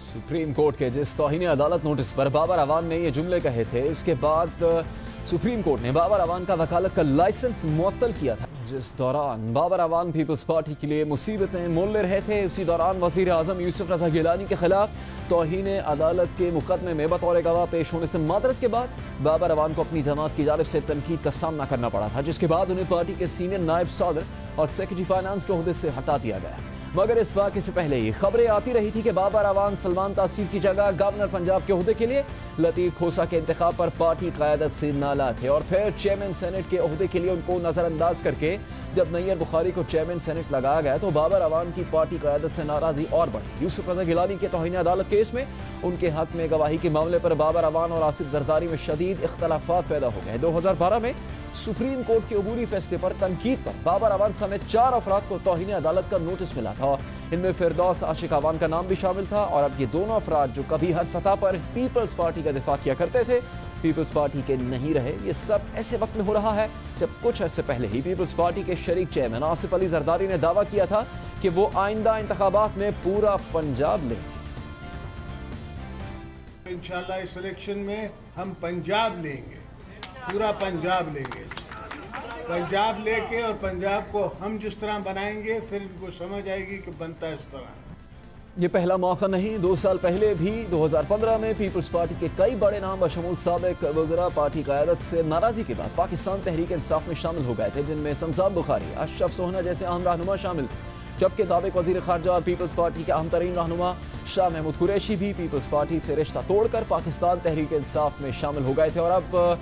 सुप्रीम कोर्ट के जिस तौहीन अदालत नोटिस पर बाबर अवान ने ये जुमले कहे थे, उसके बाद सुप्रीम कोर्ट ने बाबर अवान का वकालत का लाइसेंस मुअत्तल किया था, जिस दौरान बाबर अवान पीपल्स पार्टी के लिए मुसीबतें मोल ले रहे थे। उसी दौरान वज़ीर आज़म यूसुफ रज़ा गिलानी के खिलाफ तौहीन अदालत के मुकदमे में बतौर गवाह पेश होने से मादरत के बाद बाबर अवान को अपनी जमात की जानिब से तनकीद का सामना करना पड़ा था, जिसके बाद उन्हें पार्टी के सीनियर नायब सदर और सेक्रेटरी फाइनेंस के ओहदे से हटा दिया गया। मगर इस वाक़े से पहले ही खबरें आती रही थी कि बाबर अवान सलमान तासीर की जगह गवर्नर पंजाब के ओहदे के लिए लतीफ़ खोसा के इंतखाब पर पार्टी क़यादत से नाला थे और फिर चेयरमैन सेनेट के ओहदे के लिए उनको नज़रअंदाज करके जब नैयर बुखारी को चेयरमैन सेनेट लगाया गया तो बाबर अवान की पार्टी क़यादत से नाराज़गी और बढ़ी। यूसुफ रज़ा गिलानी के तौहीन अदालत केस में उनके हक में गवाही के मामले पर बाबर अवान और आसिफ जरदारी में शदीद इख्तलाफात पैदा हो गए। 2012 में सुप्रीम कोर्ट के अबूरी फैसले पर तनकीद पर बाबर अवान समेत 4 अफराद को तौहीन अदालत का नोटिस मिला था। इनमें फिरदौस आशिक अवान का नाम भी शामिल था और अब ये दोनों अफराद जो कभी हर सतह पर पीपल्स पार्टी का दिफा किया करते थे, पीपल्स पार्टी के नहीं रहे। ये सब ऐसे वक्त में हो रहा है जब कुछ अर्से पहले ही पीपल्स पार्टी के शरीक चेयरमैन आसिफ अली जरदारी ने दावा किया था कि वो आइंदा इंतखाबात में पूरा पंजाब लेंगे। इंशाल्लाह इस इलेक्शन में हम पंजाब लेंगे, पूरा पंजाब लेंगे। पंजाब लेके और पंजाब को हम जिस तरह बनाएंगे फिर इनको समझ आएगी कि बनता इस तरह। ये पहला मौका नहीं, 2 साल पहले भी 2015 में पीपल्स पार्टी के कई बड़े नाम बशमूल साबिक वज़रा पार्टी क़यादत से नाराज़गी के बाद पाकिस्तान तहरीक इंसाफ में शामिल हो गए थे, जिनमें शमसाद बुखारी, अशरफ सोहना जैसे अहम रहनुमा शामिल थे। जबकि साबिक वज़ीर ख़ारजा और पीपल्स पार्टी के अहम तरीन रहनुमा शाह महमूद कुरैशी भी पीपल्स पार्टी से रिश्ता तोड़कर पाकिस्तान तहरीक इंसाफ में शामिल हो गए थे और अब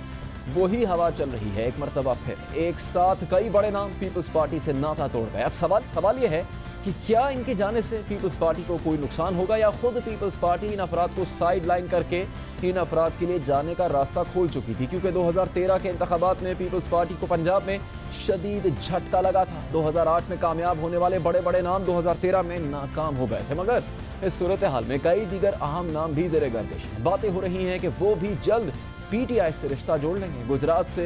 वही हवा चल रही है। एक मरतबा फिर एक साथ कई बड़े नाम पीपल्स पार्टी से नाता तोड़ गए। अब सवाल यह है कि क्या इनके जाने से पीपल्स पार्टी को कोई नुकसान होगा या खुद पीपल्स पार्टी इन अफराद को साइड लाइन करके इन अफराद के लिए जाने का रास्ता खोल चुकी थी, क्योंकि 2013 के इंतखाबात में पीपल्स पार्टी को पंजाब में शदीद झटका लगा था। 2008 में कामयाब होने वाले बड़े बड़े नाम 2013 में नाकाम हो गए थे, मगर इस सूरत हाल में कई दीगर अहम नाम भी ज़ेरे गर्दिश हैं। बातें हो रही हैं कि वो भी जल्द PTI से रिश्ता जोड़ लेंगे। गुजरात से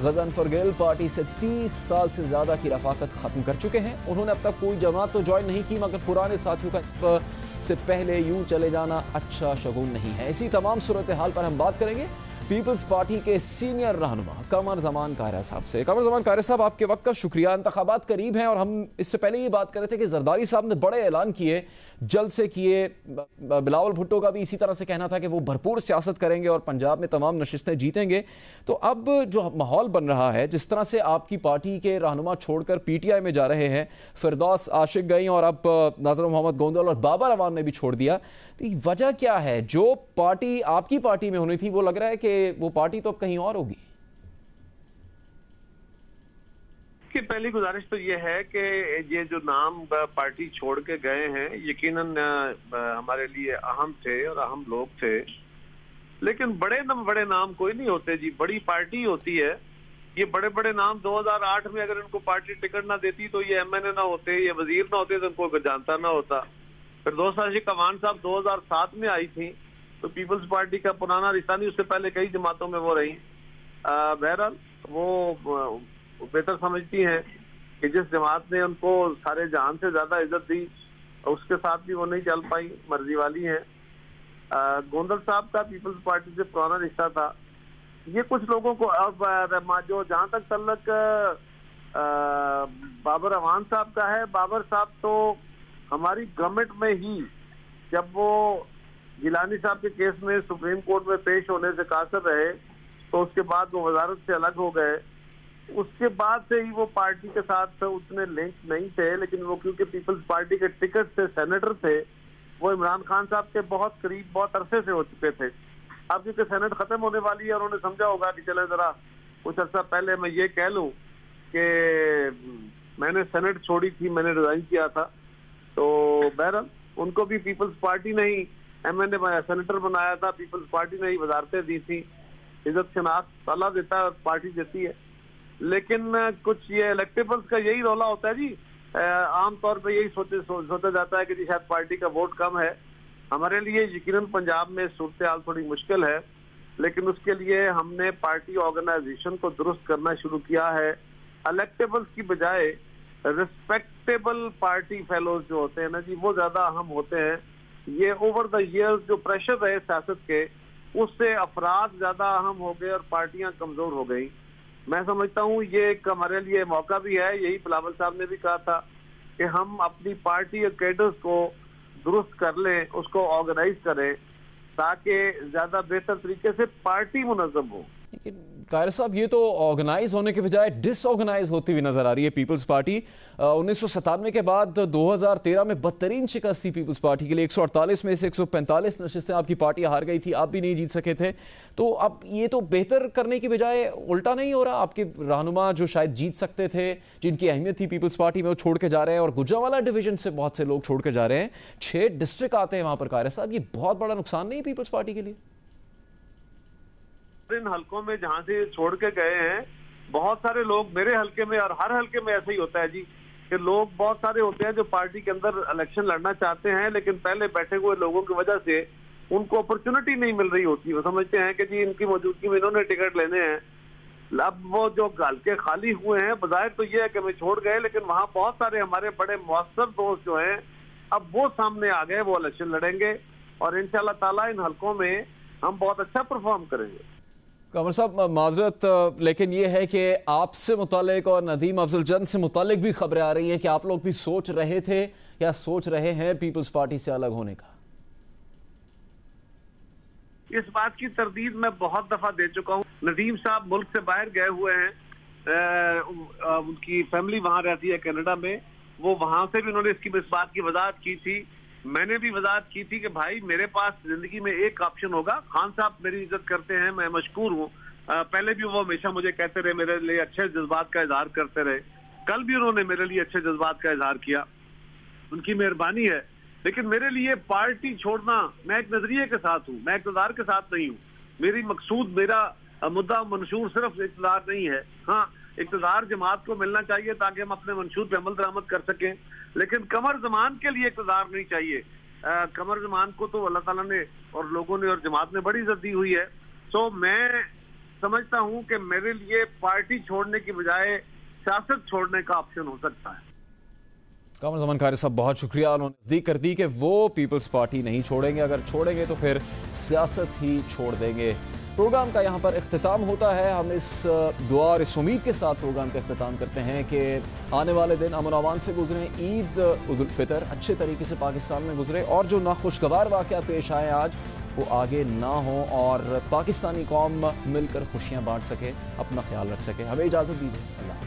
गजनफर गिल पार्टी से 30 साल से ज़्यादा की रफाकत ख़त्म कर चुके हैं। उन्होंने अब तक कोई जमात तो ज्वाइन नहीं की, मगर पुराने साथियों का से पहले यूं चले जाना अच्छा शगुन नहीं है। इसी तमाम सूरत हाल पर हम बात करेंगे पीपल्स पार्टी के सीनियर रहनुमा कमर जमान कायरा साहब से। कमर जमान कायरा साहब, आपके वक्त का शुक्रिया। इंतखाबात करीब हैं और हम इससे पहले ये बात कर रहे थे कि जरदारी साहब ने बड़े ऐलान किए, जल्द से किए। बिलावल भुट्टो का भी इसी तरह से कहना था कि वो भरपूर सियासत करेंगे और पंजाब में तमाम नशिस्तें जीतेंगे। तो अब जो माहौल बन रहा है, जिस तरह से आपकी पार्टी के रहनुमा छोड़कर PTI में जा रहे हैं, फिरदौस आशिक गई और अब नाज़र मोहम्मद गोंदल और बाबर अवान ने भी छोड़ दिया, तो वजह क्या है? जो पार्टी आपकी पार्टी में होनी थी वो लग रहा है कि वो पार्टी तो अब कहीं और होगी। कि पहली गुजारिश तो ये है कि ये जो नाम पार्टी छोड़ के गए हैं यकीनन हमारे लिए अहम थे और अहम लोग थे, लेकिन बड़े नाम कोई नहीं होते जी, बड़ी पार्टी होती है। ये बड़े बड़े नाम 2008 में अगर इनको पार्टी टिकट ना देती तो ये MNA ना होते, ये वजीर ना होते, तो इनको जानता ना होता। फिरदौस आशिक अवान साहब 2007 में आई थी, तो पीपल्स पार्टी का पुराना रिश्ता नहीं, उससे पहले कई जमातों में वो रही। बहरहाल वो बेहतर समझती हैं कि जिस जमात ने उनको सारे जान से ज्यादा इज्जत दी उसके साथ भी वो नहीं चल पाई, मर्जी वाली हैं। गोंदल साहब का पीपल्स पार्टी से पुराना रिश्ता था। ये कुछ लोगों को अब जो जहां तक तल्लक बाबर अवान साहब का है, बाबर साहब तो हमारी गवर्नमेंट में ही जब वो गिलानी साहब के केस में सुप्रीम कोर्ट में पेश होने से कासिर रहे तो उसके बाद वो वजारत से अलग हो गए। उसके बाद से ही वो पार्टी के साथ उतने लिंक नहीं थे, लेकिन वो क्योंकि पीपल्स पार्टी के टिकट से सेनेटर थे, वो इमरान खान साहब के बहुत करीब बहुत अरसे से हो चुके थे। अब क्योंकि सेनेट खत्म होने वाली है, उन्होंने समझा होगा कि चले जरा कुछ अर्सा पहले मैं ये कह लूं कि मैंने सेनेट छोड़ी थी, मैंने रिजाइन किया था। तो बहरहाल उनको भी पीपल्स पार्टी ने ही MNA सेनेटर बनाया था, पीपल्स पार्टी ने ही वजारतें दी थी। इज्जत शनाख्त अल्लाह देता है, पार्टी देती है, लेकिन कुछ ये इलेक्टेबल्स का यही रौला होता है जी। आमतौर पे यही सोचा जाता है कि जी शायद पार्टी का वोट कम है। हमारे लिए यकीनन पंजाब में सूरत हाल थोड़ी मुश्किल है, लेकिन उसके लिए हमने पार्टी ऑर्गेनाइजेशन को दुरुस्त करना शुरू किया है। इलेक्टेबल्स की बजाय रिस्पेक्टेबल पार्टी फेलोज जो होते हैं ना जी, वो ज्यादा अहम होते हैं। ये ओवर द ईयर्स जो प्रेशर रहे सियासत के, उससे अफराद ज्यादा अहम हो गए और पार्टियां कमजोर हो गई। मैं समझता हूँ ये एक हमारे लिए मौका भी है। यही बिलावल साहब ने भी कहा था कि हम अपनी पार्टी और कैडर्स को दुरुस्त कर लें, उसको ऑर्गेनाइज करें ताकि ज्यादा बेहतर तरीके से पार्टी मुनज़्ज़म हो। लेकिन कायर साहब, ये तो ऑर्गेनाइज होने के बजाय डिसऑर्गेनाइज होती हुई नजर आ रही है पीपल्स पार्टी। 1997 के बाद 2013 में बदतरीन शिकस्त थी पीपल्स पार्टी के लिए। 148 में से 145 नशिस्तें आपकी पार्टी हार गई थी, आप भी नहीं जीत सके थे। तो अब ये तो बेहतर करने की बजाय उल्टा नहीं हो रहा? आपके रहनुमा जो शायद जीत सकते थे, जिनकी अहमियत थी पीपल्स पार्टी में, वो छोड़ के जा रहे हैं, और गुजरांवाला डिवीजन से बहुत से लोग छोड़ के जा रहे हैं। 6 डिस्ट्रिक्ट आते हैं वहां पर। कायर साहब, ये बहुत बड़ा नुकसान नहीं पीपल्स पार्टी के लिए? इन हलकों में जहां से छोड़ के गए हैं, बहुत सारे लोग मेरे हलके में, और हर हलके में ऐसा ही होता है जी, कि लोग बहुत सारे होते हैं जो पार्टी के अंदर इलेक्शन लड़ना चाहते हैं, लेकिन पहले बैठे हुए लोगों की वजह से उनको अपॉर्चुनिटी नहीं मिल रही होती। वो समझते हैं कि जी इनकी मौजूदगी में इन्होंने टिकट लेने हैं। अब वो जो हलके खाली हुए हैं, बजाय तो ये है कि हमें छोड़ गए, लेकिन वहां बहुत सारे हमारे बड़े मुअस्सर दोस्त जो हैं, अब वो सामने आ गए, वो इलेक्शन लड़ेंगे और इंशाल्लाह ताला इन हलकों में हम बहुत अच्छा परफॉर्म करेंगे। कमर साहब, माजरत, लेकिन ये है कि आपसे मुतालिक और नदीम अफजल जंग से मुतालिक भी खबरें आ रही हैं कि आप लोग भी सोच रहे थे या सोच रहे हैं पीपल्स पार्टी से अलग होने का। इस बात की तरदीद मैं बहुत दफा दे चुका हूँ। नदीम साहब मुल्क से बाहर गए हुए हैं, उनकी फैमिली वहां रहती है कनाडा में। वो वहां से भी उन्होंने इस बात की वजाहत की थी, मैंने भी वजाहत की थी कि भाई मेरे पास जिंदगी में एक ऑप्शन होगा। खान साहब मेरी इज्जत करते हैं, मैं मशकूर हूँ। पहले भी वो हमेशा मुझे कहते रहे, मेरे लिए अच्छे जज्बात का इजहार करते रहे। कल भी उन्होंने मेरे लिए अच्छे जज्बात का इजहार किया, उनकी मेहरबानी है। लेकिन मेरे लिए पार्टी छोड़ना, मैं एक नजरिए के साथ हूँ, मैं इक़्तिदार के साथ नहीं हूँ। मेरी मकसूद, मेरा मुद्दा मंशूर सिर्फ इक़्तिदार नहीं है। हाँ, इक़्तिदार जमात को मिलना चाहिए ताकि हम अपने मंशूर पे अमल दरामद कर सकें, लेकिन कमर जमान के लिए इक़्तिदार नहीं चाहिए। कमर जमान को तो अल्लाह ताला ने और लोगों ने और जमात ने बड़ी इज्जत दी हुई है। तो मैं समझता हूँ कि मेरे लिए पार्टी छोड़ने की बजाय सियासत छोड़ने का ऑप्शन हो सकता है। कमर जमान कायर साहब, बहुत शुक्रिया। उन्होंने नज़दीक कर दी कि वो पीपल्स पार्टी नहीं छोड़ेंगे, अगर छोड़ेंगे तो फिर सियासत ही छोड़ देंगे। प्रोग्राम का यहाँ पर इख्तिताम होता है। हम इस दुआ और इस उम्मीद के साथ प्रोग्राम का इख्तिताम करते हैं कि आने वाले दिन अमन अमान से गुजरें, ईद उल फितर अच्छे तरीके से पाकिस्तान में गुजरे और जो नाखुशगवार वाक़यात पेश आए आज वो आगे ना हो और पाकिस्तानी कौम मिलकर खुशियाँ बांट सके, अपना ख्याल रख सके। हमें इजाज़त दीजिए। अल्लाह।